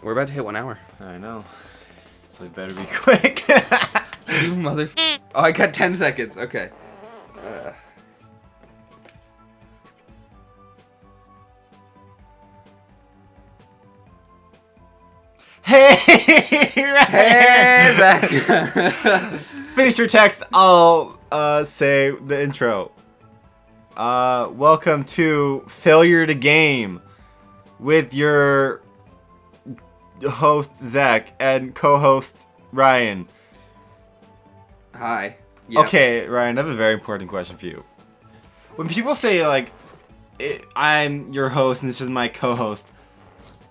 We're about to hit 1 hour. I know. So it better be quick. You mother... Oh, I got 10 seconds. Okay. Hey! Hey, Zach! Finish your text. I'll say the intro. Welcome to Failure to Game with your host Zach and co-host Ryan. Hi. Yep. Okay, Ryan, I have a very important question for you. When people say like, I'm your host and this is my co-host,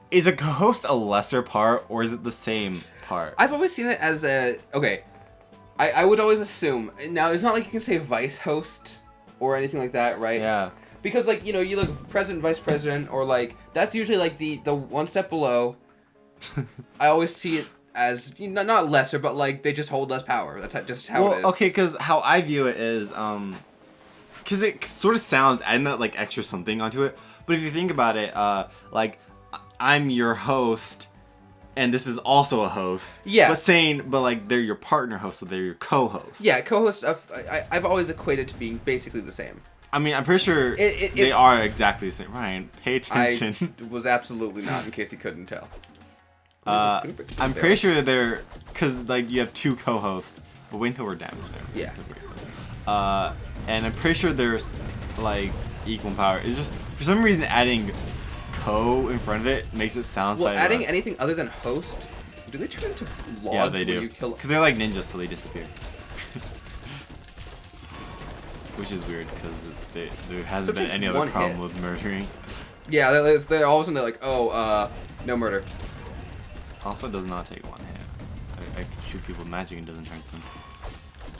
is a co-host a lesser part or is it the same part? I've always seen it as a... Okay. I would always assume... Now, it's not like you can say vice host or anything like that, right? Yeah. Because, like, you know, you look president, vice president, or, like, that's usually, like, the one step below. I always see it as, you know, not lesser, but, like, they just hold less power. That's just how it is. Okay, because how I view it is, because it sort of sounds, adding that, like, extra something onto it, but if you think about it, like, I'm your host, and this is also a host. Yeah. But like, they're your partner host, so they're your co-host. Yeah, co-host, I've always equated to being basically the same. I mean, I'm pretty sure they are exactly the same. Ryan, pay attention. I was absolutely not, in case you couldn't tell. I'm pretty sure they're, because, like, you have two co-hosts, but wait until we're down there. Yeah. And I'm pretty sure there's, like, equal power. It's just, for some reason, adding co in front of it makes it sound well, adding anything other than host, do they turn into logs? Yeah, they do. You kill... Because they're like ninjas, so they disappear. Which is weird, because there hasn't been any other problem with murdering. Yeah, they're all of a sudden they're like, oh, no murder. Also, does not take one hit. I can shoot people with magic and doesn't hurt them.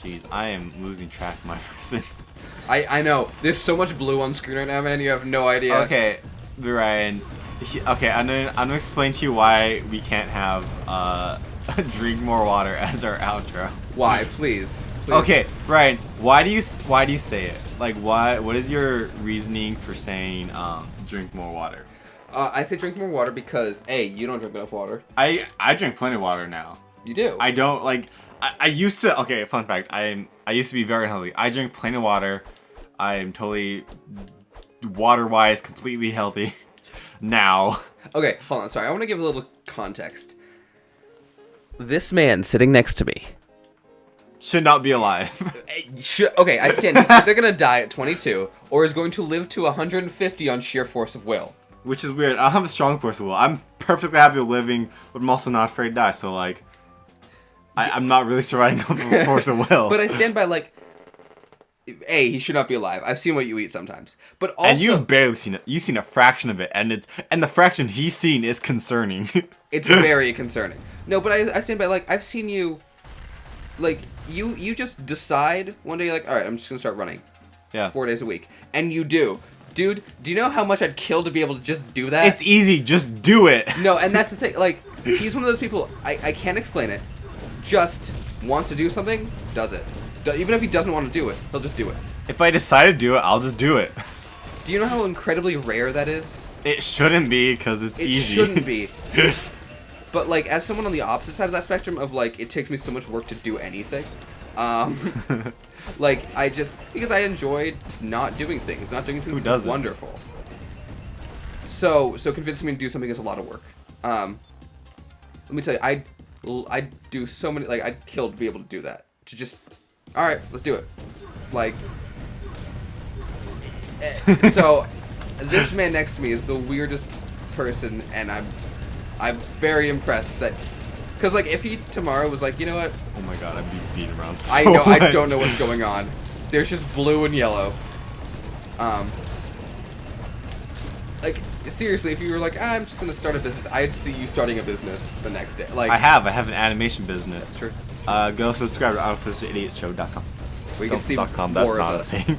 Jeez, I am losing track of my person. I know. There's so much blue on screen right now, man. You have no idea. Okay, Ryan. Okay, I'm gonna explain to you why we can't have drink more water as our outro. Why, please? Okay, Ryan. Why do you say it? Like, why? What is your reasoning for saying drink more water? I say drink more water because A, you don't drink enough water. I drink plenty of water now. You do. I don't like. I used to. Okay, fun fact. I used to be very healthy. I drink plenty of water. I am totally water-wise completely healthy now. Okay, hold on. Sorry, I want to give a little context. This man sitting next to me should not be alive. Okay, I stand. He's either gonna die at 22 or is going to live to 150 on sheer force of will. Which is weird. I don't have a strong force of will. I'm perfectly happy with living, but I'm also not afraid to die. So like, I'm not really surviving off of a force of will. But I stand by like, A, he should not be alive. I've seen what you eat sometimes, but also, and you've barely seen it. You've seen a fraction of it, and the fraction he's seen is concerning. It's very concerning. No, but I stand by like I've seen you. Like you just decide one day, like, all right, I'm just gonna start running. Yeah. 4 days a week, and you do. Dude, do you know how much I'd kill to be able to just do that? It's easy, just do it. No, and that's the thing. Like, he's one of those people. I can't explain it. Just wants to do something, does it. Even if he doesn't want to do it, he'll just do it. If I decide to do it, I'll just do it. Do you know how incredibly rare that is? It shouldn't be, because it's easy. It shouldn't be. But, like, as someone on the opposite side of that spectrum of, like, it takes me so much work to do anything, like, because I enjoyed not doing things. Not doing things is wonderful. So convincing me to do something is a lot of work. Let me tell you, I do so many, like, I'd kill to be able to do that. To just, all right, let's do it. Like, so this man next to me is the weirdest person, and I'm very impressed that, because, like, if he tomorrow was like, you know what? Oh my god, I'd be beaten around so I know, much. I don't know what's going on. There's just blue and yellow. Like, seriously, if you were like, I'm just gonna start a business, I'd see you starting a business the next day. Like, I have an animation business. That's true. Go subscribe to artificialidiotshow.com. We can see .com, more that's not of us. a thing.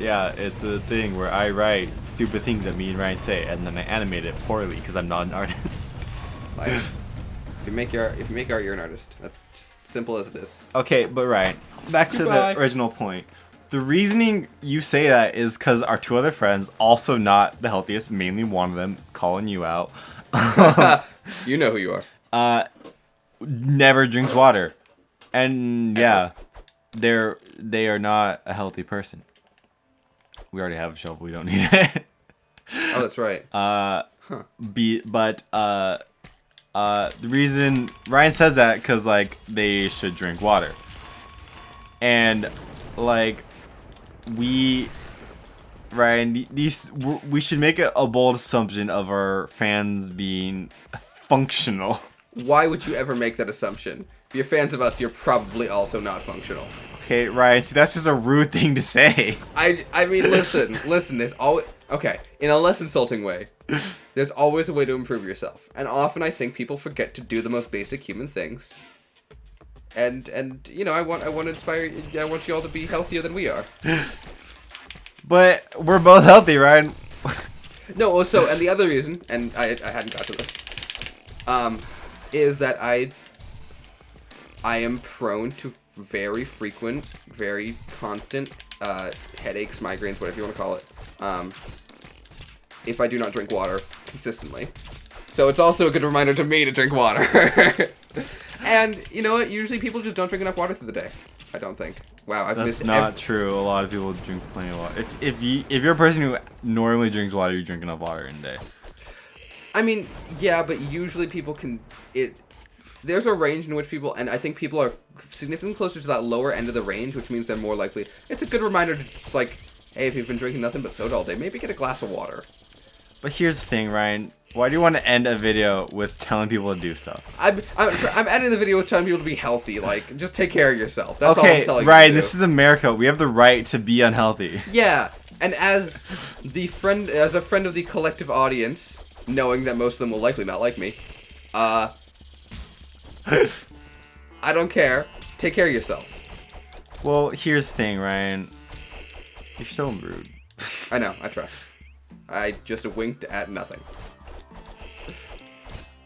Yeah, it's a thing where I write stupid things that me and Ryan say, and then I animate it poorly because I'm not an artist. Like, if you make art, you're an artist. That's just simple as it is. Okay, but Ryan, back to the original point. The reasoning you say that is because our 2 other friends, also not the healthiest, mainly one of them, calling you out. You know who you are. Never drinks water. And yeah, they are not a healthy person. We already have a shovel, we don't need it. Oh, that's right. The reason Ryan says that because like they should drink water, and like we should make a bold assumption of our fans being functional. Why would you ever make that assumption? If you're fans of us, you're probably also not functional. Okay, Ryan. See, that's just a rude thing to say. I mean, listen. There's always in a less insulting way. There's always a way to improve yourself, and often I think people forget to do the most basic human things. And you know, I want to inspire. I want you all to be healthier than we are. But we're both healthy, Ryan. No, so and the other reason, and I hadn't got to this, is that I am prone to very frequent, very constant headaches, migraines, whatever you want to call it, if I do not drink water consistently. So it's also a good reminder to me to drink water. And you know what? Usually people just don't drink enough water through the day. I don't think. Wow, I've missed. That's not true. A lot of people drink plenty of water. If you're a person who normally drinks water, you drink enough water in a day. I mean, yeah, but usually people can. There's a range in which people, and I think people are significantly closer to that lower end of the range, which means they're more likely. It's a good reminder to, like, hey, if you've been drinking nothing but soda all day, maybe get a glass of water. But here's the thing, Ryan. Why do you want to end a video with telling people to do stuff? I'm ending the video with telling people to be healthy. Like, just take care of yourself. That's all I'm telling you. Ryan, this is America. We have the right to be unhealthy. Yeah, and as a friend of the collective audience, knowing that most of them will likely not like me, I don't care. Take care of yourself. Well, here's the thing, Ryan. You're so rude. I know. I try. I just winked at nothing.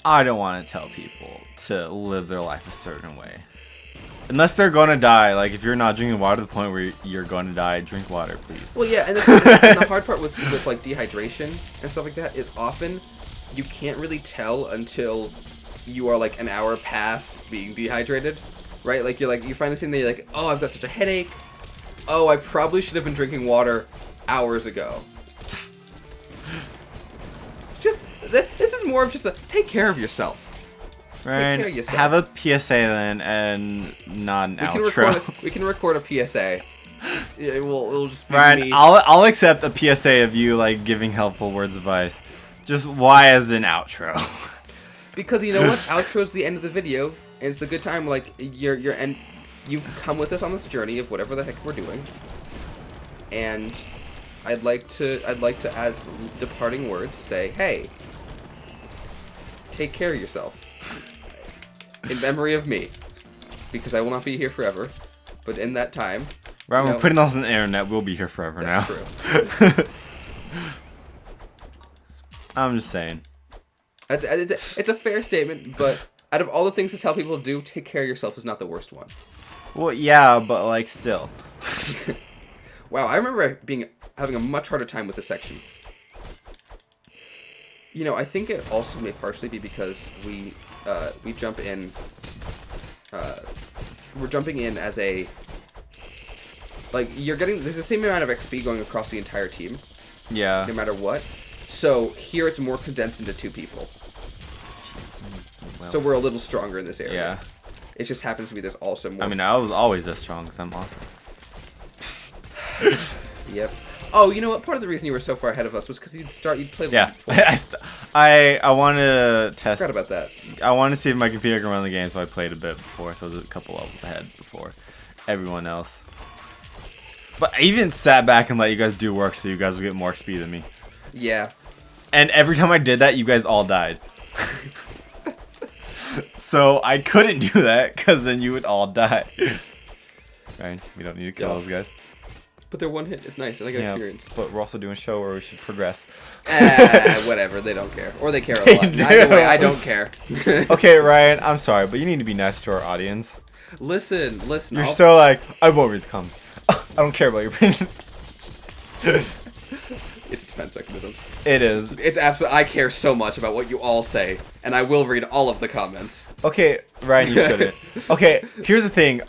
I don't want to tell people to live their life a certain way. Unless they're going to die. Like, if you're not drinking water to the point where you're going to die, drink water, please. Well, yeah, and the hard part with like, dehydration and stuff like that is often you can't really tell until you are, like, an hour past being dehydrated, right? Like, you find this thing that you're like, oh, I've got such a headache. Oh, I probably should have been drinking water hours ago. This is more of just a take care of yourself. Right. Have a PSA then, and not an outro. We can record a PSA. It'll just be Ryan, me. I'll accept a PSA of you like giving helpful words of advice. Just why as an outro? Because you know what? Outro's the end of the video, and it's the good time. Like you've come with us on this journey of whatever the heck we're doing, and I'd like to as departing words say, hey, take care of yourself. In memory of me. Because I will not be here forever. But in that time... Right, we're putting this on the internet. We'll be here forever now. That's true. I'm just saying. It's a fair statement, but out of all the things to tell people to do, take care of yourself is not the worst one. Well, yeah, but like still. Wow, I remember having a much harder time with this section. You know, I think it also may partially be because we jump in. We're jumping in as a. Like, there's the same amount of XP going across the entire team. Yeah. No matter what. So here it's more condensed into 2 people. Well, so we're a little stronger in this area. Yeah. It just happens to be there's also more. I mean, I was always this strong because I'm awesome. Yep. Oh, you know what? Part of the reason you were so far ahead of us was because you'd play. Yeah. I want to test. Forgot about that. I want to see if my computer can run the game, so I played a bit before, so I was a couple levels ahead before everyone else. But I even sat back and let you guys do work, so you guys would get more XP than me. Yeah. And every time I did that, you guys all died. So I couldn't do that, because then you would all die. Right? We don't need to kill those guys. But they're one hit. It's nice, and I got experience. But we're also doing a show where we should progress. Whatever. They don't care. Or they care a lot. Either way, I don't care. Okay, Ryan, I'm sorry, but you need to be nice to our audience. Listen. You're so like, I won't read the comments. don't care about your opinion. It's a defense mechanism. It is. It's absolutely. I care so much about what you all say, and I will read all of the comments. Okay, Ryan, you shouldn't. Okay, here's the thing.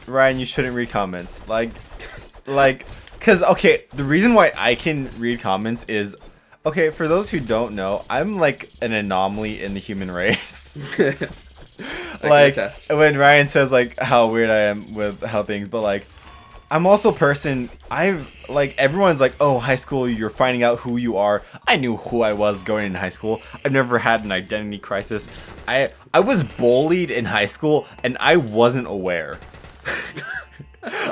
Ryan, you shouldn't read comments. Cause okay, the reason why I can read comments is, okay, for those who don't know, I'm like an anomaly in the human race. Like when Ryan says like how weird I am with how things, but like I'm also a person. Everyone's like, oh, high school, you're finding out who you are. I knew who I was going in high school. I've never had an identity crisis. I was bullied in high school and I wasn't aware.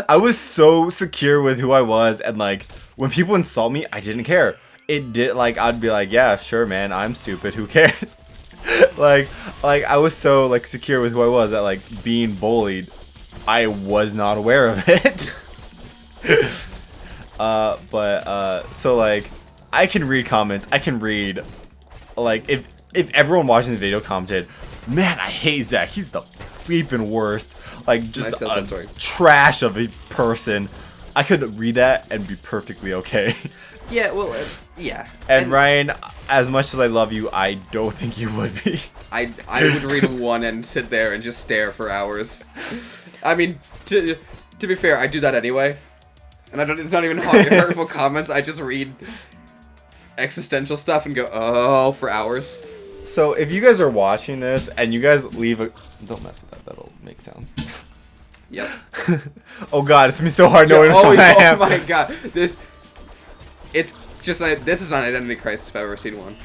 I was so secure with who I was, and like when people insult me, I didn't care. It did I'd be like, yeah, sure, man, I'm stupid. Who cares? like I was so like secure with who I was that like being bullied, I was not aware of it. So like I can read comments. I can read like if everyone watching the video commented, man, I hate Zach. He's the bleeping worst. Like just a trash of a person. I could read that and be perfectly okay. Yeah, well, yeah. And Ryan, as much as I love you, I don't think you would be. I would read one and sit there and just stare for hours. I mean, to be fair, I do that anyway. And it's not even hurtful comments. I just read existential stuff and go, oh, for hours. So if you guys are watching this and you guys leave a... Don't mess with that. That'll make sounds. Yep. Oh god, it's gonna be so hard knowing who I am. Oh my god. It's just like, this is not Identity Crisis if I've ever seen one.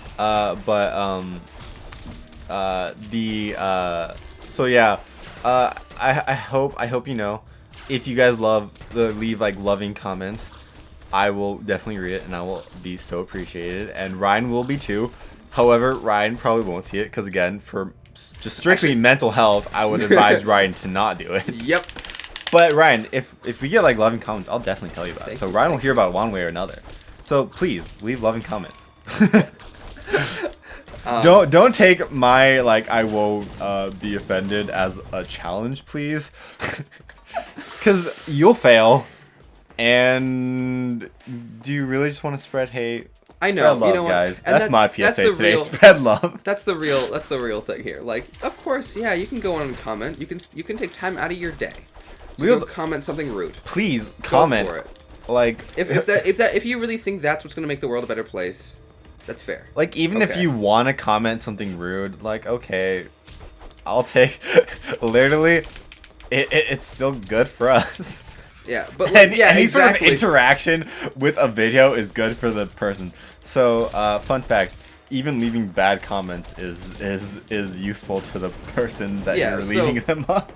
So yeah, I hope you know, if you guys leave like loving comments, I will definitely read it and I will be so appreciated, and Ryan will be too. However, Ryan probably won't see it because again, for just strictly mental health, I would advise Ryan to not do it. Yep. But Ryan, if we get like loving comments, I'll definitely tell you about it. So Ryan will hear about it one way or another. So please leave loving comments. Don't take my like I won't be offended as a challenge, please, because you'll fail. And do you really just want to spread hate? I know, spread love, you know, guys. And that's my PSA today. Spread love. That's the real thing here. Like, of course, yeah, you can go on and comment. You can take time out of your day to comment something rude. Please comment. Go for it. Like, if you really think that's what's gonna make the world a better place, that's fair. Like, even if you want to comment something rude, like, okay, I'll take. Literally, it's still good for us. Yeah, but like, any sort of interaction with a video is good for the person. So, fun fact: even leaving bad comments is useful to the person that you're leaving them up.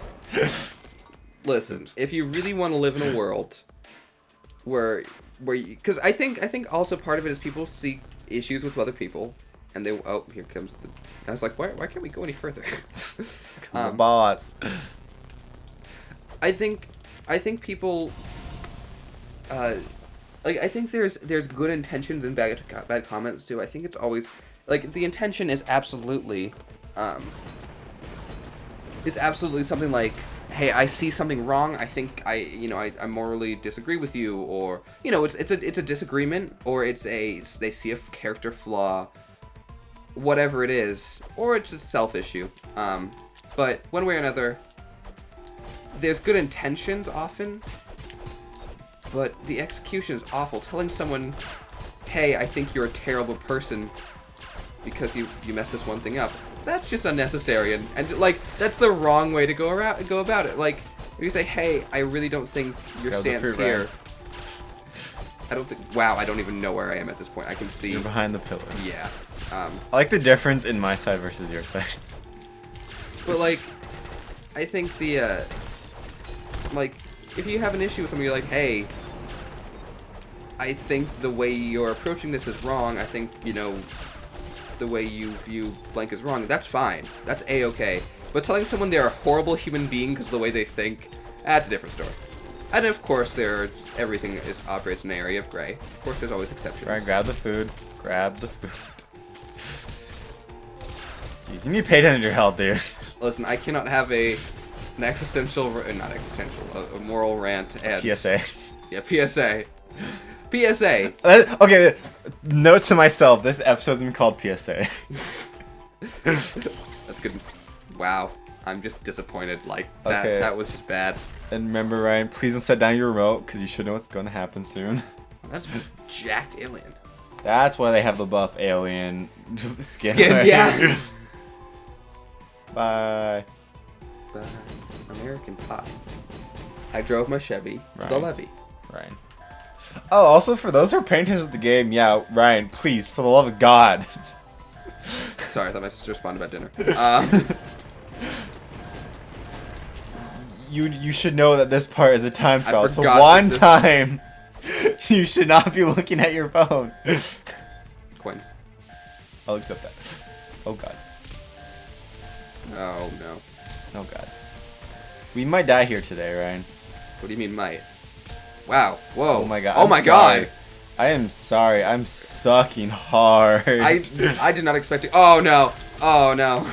Listen, if you really want to live in a world where because I think also part of it is people see issues with other people, and they here comes the. I was like, why can't we go any further? Boss. I think people, I think there's good intentions and bad comments too. I think it's always like the intention is absolutely something like, hey, I see something wrong. I think I morally disagree with you, or it's a disagreement, or they see a character flaw, whatever it is, or it's a self issue. But one way or another, there's good intentions often, but the execution is awful. Telling someone, hey, I think you're a terrible person because you messed this one thing up, that's just unnecessary, and like that's the wrong way to go about it. Like if you say, hey, I really don't think your stance here. I don't think. Wow, I don't even know where I am at this point. I can see. You're behind the pillar. Yeah. I like the difference in my side versus your side. But like, I think the like if you have an issue with somebody, you're like, hey, I think the way you're approaching this is wrong. I think the way you view blank is wrong. That's fine. That's a-okay. But telling someone they're a horrible human being because of the way they think, that's a different story. And of course, everything operates in an area of gray. Of course, there's always exceptions. Right, grab the food. Grab the food. Jeez, you need to pay attention to your health, dude. Listen, I cannot have a An existential, not existential, a moral rant and PSA. Yeah, PSA. PSA. Okay, note to myself: this episode's been called PSA. That's good. Wow, I'm just disappointed. Like that. Okay. That was just bad. And remember, Ryan, please don't set down your remote because you should know what's going to happen soon. That's jacked alien. That's why they have the buff alien skin. Yeah. Bye. But American Pie. I drove my Chevy to the levee. Ryan. Oh, also for those who are paying attention to the game, yeah, Ryan, please, for the love of God. Sorry, I thought my sister responded about dinner. You should know that this part is a time trial. So forgot one that time, you should not be looking at your phone. Coins. I'll accept that. Oh God. Oh no. Oh God. We might die here today, Ryan. What do you mean might? Wow. Whoa. Oh my God. Oh my God. I am sorry. I'm sucking hard. I did not expect to. Oh no. Oh no.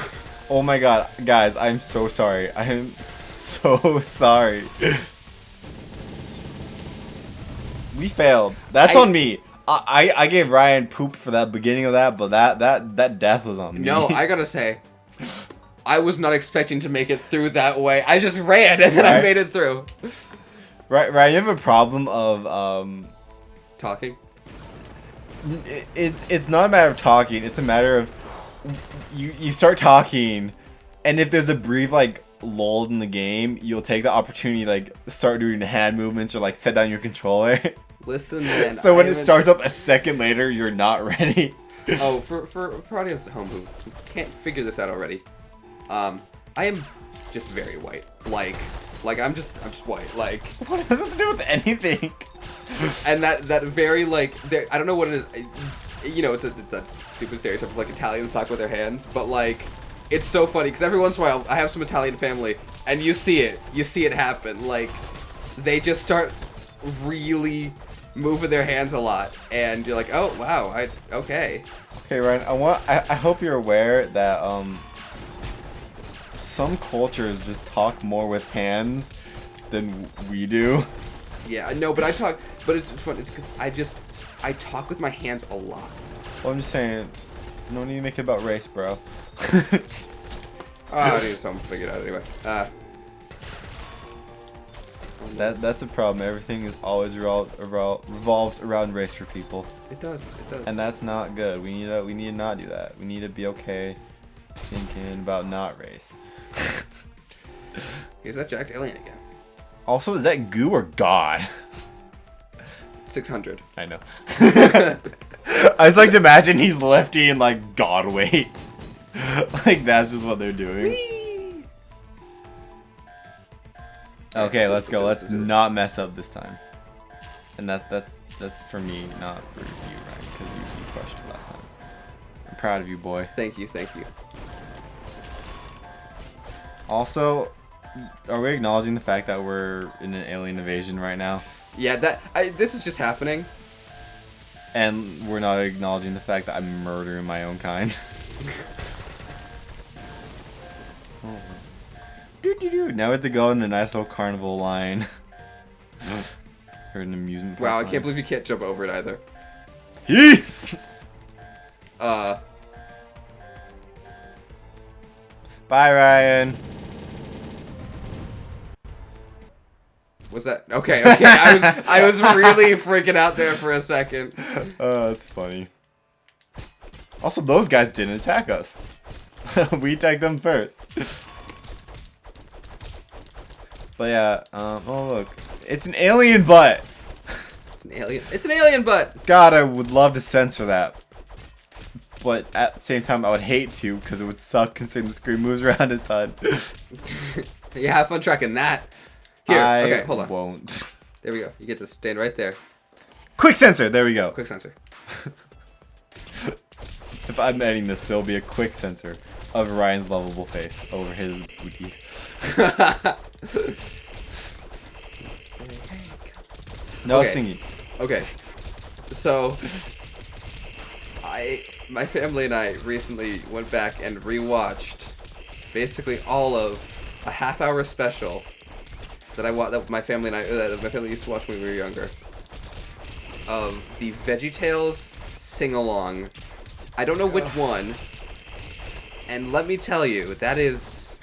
Oh my God, guys, I'm so sorry. I am so sorry. We failed. That's on me. I gave Ryan poop for that beginning of that, but that death was on me. No, I gotta say, I was not expecting to make it through that way. I just ran and then I made it through. Right, Ryan, you have a problem of Talking? It's not a matter of talking. It's a matter of you start talking, and if there's a brief like lull in the game, you'll take the opportunity like start doing hand movements or like set down your controller. Listen, man. So when it starts up a second later, you're not ready. Oh, for audience at home who can't figure this out already, I am just very white. Like I'm just white. Like what has it to do with anything? And that very like I don't know what it is. You know, it's a stupid stereotype of like Italians talk with their hands, but like it's so funny because every once in a while I have some Italian family and you see it happen. Like they just start really moving their hands a lot, and you're like, oh wow, okay. Okay, Ryan, I hope you're aware that some cultures just talk more with hands than we do. Yeah, no, but it's fun. It's because I talk with my hands a lot. Well, I'm just saying, no need to make it about race, bro. I need something figured out anyway. That's a problem. Everything is always revolves around race for people. It does. And that's not good. We need to not do that. We need to be okay thinking about not race. Here's that jacked alien again. Also, is that goo or God? 600. I know. I just like to imagine he's lifting like God weight. Like that's just what they're doing. Whee! Okay, let's go. Let's not mess up this time. And that's for me, not for you, Ryan, because you crushed it last time. I'm proud of you, boy. Thank you. Also, are we acknowledging the fact that we're in an alien invasion right now? Yeah, this is just happening. And we're not acknowledging the fact that I'm murdering my own kind. Now we have to go in a nice little carnival line. Or an amusement park. Wow, I line. can't believe you can't jump over it either. Yes! Bye, Ryan. Was that okay? I was really freaking out there for a second. Oh, that's funny. Also, those guys didn't attack us. We attacked them first. But yeah, oh look, it's an alien butt. It's an alien butt. God, I would love to censor that. But at the same time, I would hate to because it would suck considering the screen moves around a ton. Yeah, have fun tracking that. Here, okay, hold on. Won't. There we go. You get to stand right there. Quick censor. There we go. Quick censor. If I'm editing this, there'll be a quick censor of Ryan's lovable face over his booty. No singing. Okay. So, my family and I recently went back and rewatched basically all of a half-hour special that my family and my family used to watch when we were younger. Of the VeggieTales sing-along. I don't know which one. And let me tell you, that is...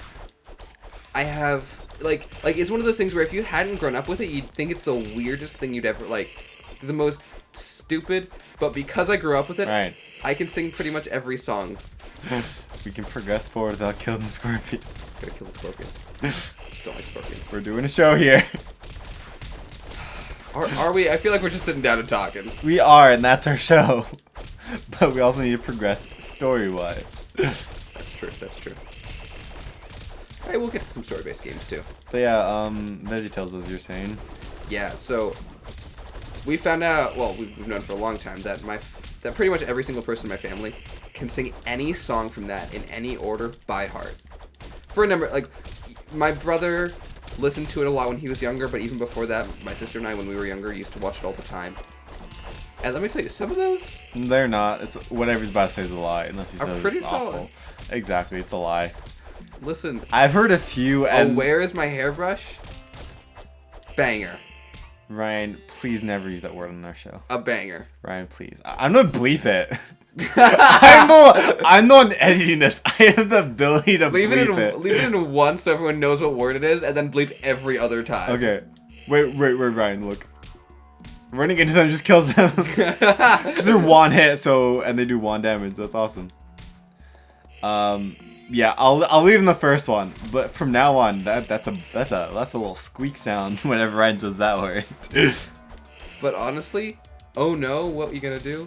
I have... Like, it's one of those things where if you hadn't grown up with it, you'd think it's the weirdest thing you'd ever... Like, the most stupid. But because I grew up with it, right. I can sing pretty much every song. We can progress forward without killing the scorpions. Gotta kill the scorpions. Just don't like scorpions. We're doing a show here. Are we? I feel like we're just sitting down and talking. We are, and that's our show. But we also need to progress story-wise. That's true. That's true. All right, we'll get to some story-based games too. But yeah, VeggieTales, as you're saying. Yeah. So we found out. Well, we've known for a long time that pretty much every single person in my family can sing any song from that in any order by heart. For a number, like my brother listened to it a lot when he was younger, but even before that, my sister and I, when we were younger, used to watch it all the time. And let me tell you, some of those... They're not. It's whatever he's about to say is a lie, unless he says pretty it's awful. solid. Exactly, it's a lie. Listen. I've heard a few, and... Oh, where is my hairbrush? Banger. Ryan, please never use that word on our show. A banger. Ryan, please. I'm gonna bleep it. I'm the one editing this. I have the ability to bleep it. Leave it in once so everyone knows what word it is, and then bleep every other time. Okay. Wait, Ryan, look. Running into them just kills them. Because they're one hit, and they do one damage. That's awesome. Yeah, I'll leave in the first one, but from now on, that's a little squeak sound whenever Ryan says that word. But honestly, oh no, what you gonna do?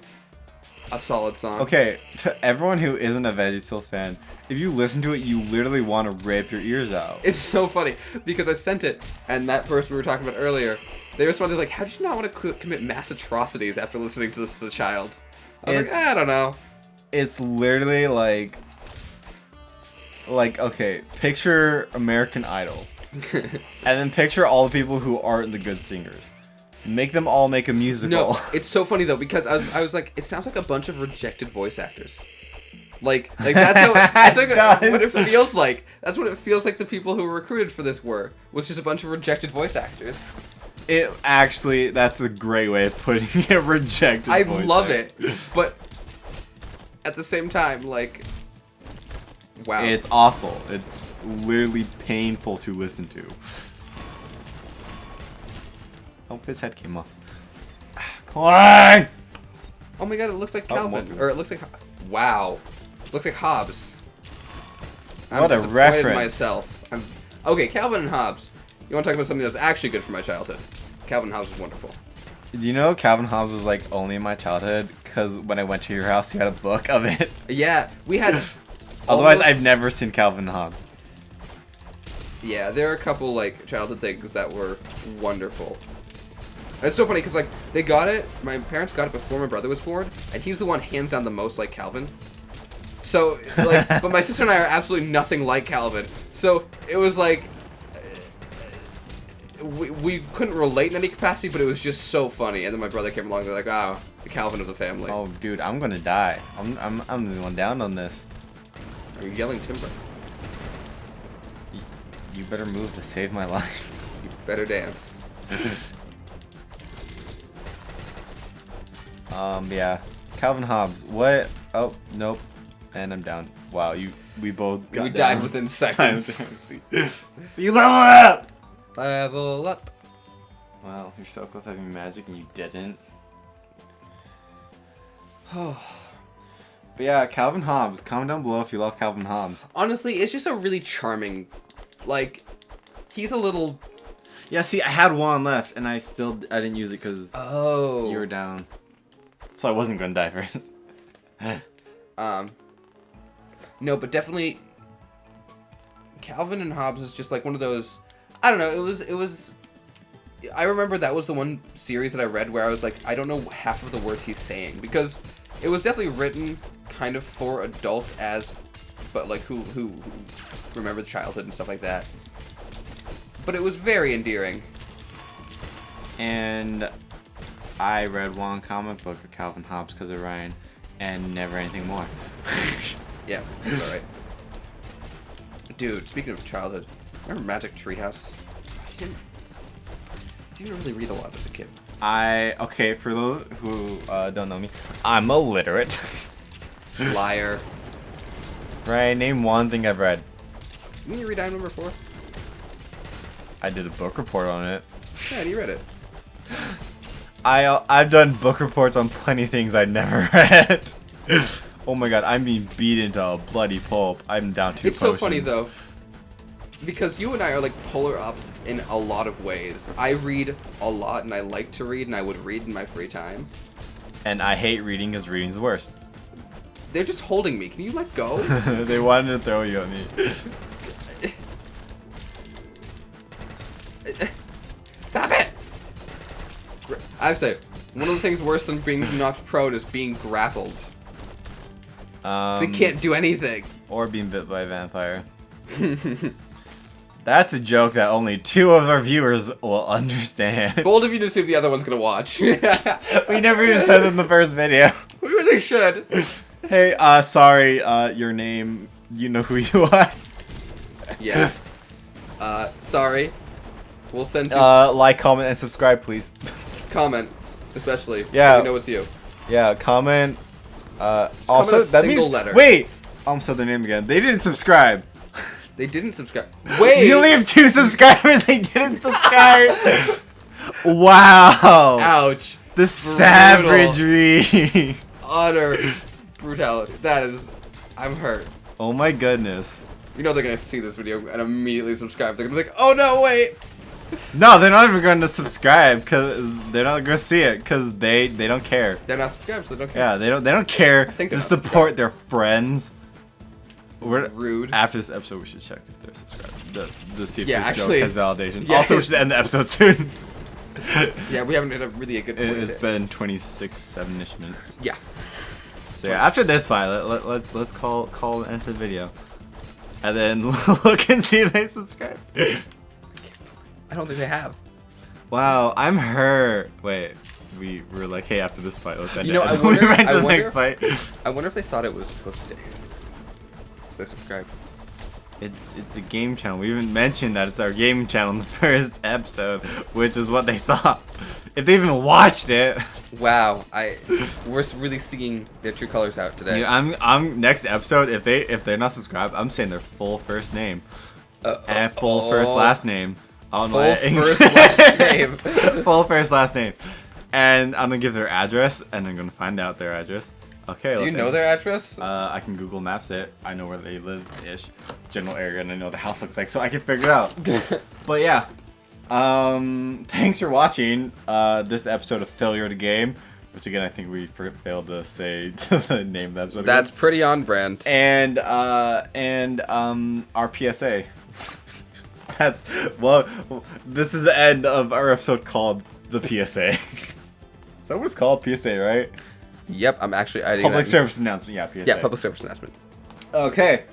A solid song. Okay, to everyone who isn't a VeggieTales fan, if you listen to it, you literally want to rip your ears out. It's so funny because I sent it, and that person we were talking about earlier, they responded like, "How did you not want to commit mass atrocities after listening to this as a child?" I was like, I don't know. It's literally like okay, picture American Idol, and then picture all the people who aren't the good singers. Make them all make a musical. No, it's so funny though because I was like, it sounds like a bunch of rejected voice actors. Like that's like what it feels like. That's what it feels like. The people who were recruited for this was just a bunch of rejected voice actors. It actually, that's a great way of putting it. Rejected. I love it, but at the same time, like, wow, it's awful. It's literally painful to listen to. Oh, his head came off. Clang! Oh my god, it looks like Calvin. Or it looks like... Wow. Looks like Hobbes. What a reference. Myself. Okay, Calvin and Hobbes. You want to talk about something that's actually good for my childhood? Calvin and Hobbes was wonderful. You know Calvin Hobbes was like only in my childhood? Because when I went to your house, you had a book of it. Yeah, we had... Otherwise, I've never seen Calvin Hobbes. Yeah, there are a couple, like, childhood things that were wonderful. It's so funny because, like, they got it, my parents got it before my brother was born, and he's the one hands down the most like Calvin. So, like, but my sister and I are absolutely nothing like Calvin. So, it was like, we couldn't relate in any capacity, but it was just so funny. And then my brother came along, they're like, oh, the Calvin of the family. Oh, dude, I'm gonna die. I'm going down on this. Are you yelling timber? You better move to save my life. You better dance. Yeah. Calvin Hobbes. What? Oh, nope. And I'm down. Wow, we both got We down died within seconds. You level up! Level up. Wow, you're so close to having magic and you didn't. But yeah, Calvin Hobbes. Comment down below if you love Calvin Hobbes. Honestly, it's just a really charming, like, he's a little... Yeah, see, I had one left and I didn't use it because you were down. So I wasn't gonna die first. No, but definitely Calvin and Hobbes is just like one of those, I don't know, it was I remember that was the one series that I read where I was like, I don't know half of the words he's saying, because it was definitely written kind of for adults but like who remember childhood and stuff like that. But it was very endearing. And I read one comic book of Calvin Hobbes because of Ryan, and never anything more. Yeah, that's alright. Dude, speaking of childhood, Remember Magic Treehouse? You didn't really read a lot as a kid. Okay, for those who don't know me, I'm illiterate. Liar. Right, name one thing I've read. Didn't you read item number 4? I did a book report on it. Yeah, you read it. I've done book reports on plenty of things I never read. Oh my god, I'm being beat into a bloody pulp. I'm down 2 It's potions. so funny though, because you and I are like polar opposites in a lot of ways. I read a lot and I like to read and I would read in my free time. And I hate reading because reading's the worst. They're just holding me. Can you let go? They wanted to throw you at me. Stop it! I'd say one of the things worse than being knocked prone is being grappled. They can't do anything. Or being bit by a vampire. That's a joke that only 2 of our viewers will understand. Bold of you to assume the other one's gonna watch. We never even said it in the first video. We really should. Hey, sorry, your name, you know who you are. Yeah. Sorry. We'll send you like, comment, and subscribe, please. comment, especially. Yeah. We know it's you. Yeah, comment. Also, comment a that single means. letter. Wait, I almost said their name again. They didn't subscribe. They didn't subscribe. Wait. You only have 2 subscribers. They didn't subscribe. Wow. Ouch. The savagery. Utter brutality. That is. I'm hurt. Oh my goodness. You know they're gonna see this video and immediately subscribe. They're gonna be like, oh no, wait. No, they're not even going to subscribe because they're not going to see it because they don't care. They're not subscribed, so they don't care. Yeah, they don't care think to support their friends. Rude. After this episode, we should check if they're subscribed. To see if Yeah, this actually, joke has validation. yeah. Also, we should end the episode soon. Yeah, we haven't hit a really good point. It's been 27-ish minutes. Yeah. So yeah, after this fight, let's call an end to the video, and then look and see if they subscribe. I don't think they have. Wow, I'm hurt. Wait, we were like, hey, after this fight, let's end You know, it. I wonder. We went to I the wonder, next fight. I wonder if they thought it was posted. So they subscribed. It's a game channel. We even mentioned that it's our game channel in the first episode, which is what they saw. If they even watched it. Wow, we're really seeing their true colors out today. Yeah, I'm next episode. If they're not subscribed, I'm saying their full first name and full first last name. On Full my first last name. Full first last name, and I'm gonna give their address, and I'm gonna find out their address. Okay. Do you know their address? I can Google Maps it. I know where they live-ish, general area, and I know what the house looks like, so I can figure it out. But yeah, thanks for watching this episode of Failure to Game, which again I think we failed to say the name of the episode. That's pretty on brand. And our PSA. Well, this is the end of our episode called the PSA. Is that what it's called? PSA, right? Yep, I'm actually adding Public that. service announcement. Yeah, PSA. Yeah, public service announcement. Okay.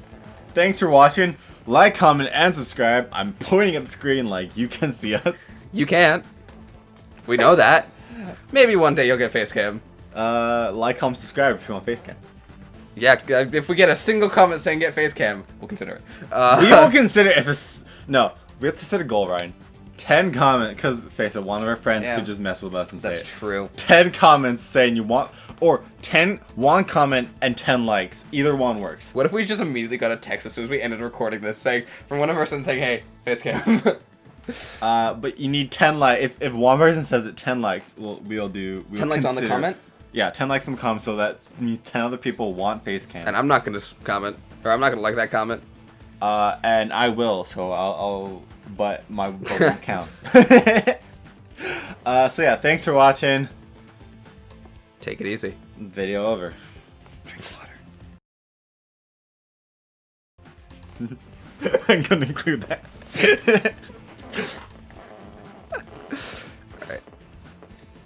Thanks for watching. Like, comment, and subscribe. I'm pointing at the screen like you can see us. You can't. We know that. Maybe one day you'll get face cam. Like, comment, subscribe if you want face cam. Yeah, if we get a single comment saying get face cam, we'll consider it. We will consider if it's... No, we have to set a goal, Ryan. 10 comments, because face it, one of our friends could just mess with us and say That's true. 10 comments saying you want, or 1 comment and 10 likes. Either one works. What if we just immediately got a text as soon as we ended recording this saying, from one of our friends saying, hey, face cam. But you need 10 likes. If one person says it, 10 likes, we'll do... 10 likes on the comment? Yeah, 10 likes on the comment, so that means 10 other people want face cam. And I'm not going to comment, or I'm not going to like that comment. And I will, so I'll but my vote won't count. So yeah, thanks for watching. Take it easy. Video over. Drink water. I'm gonna include that.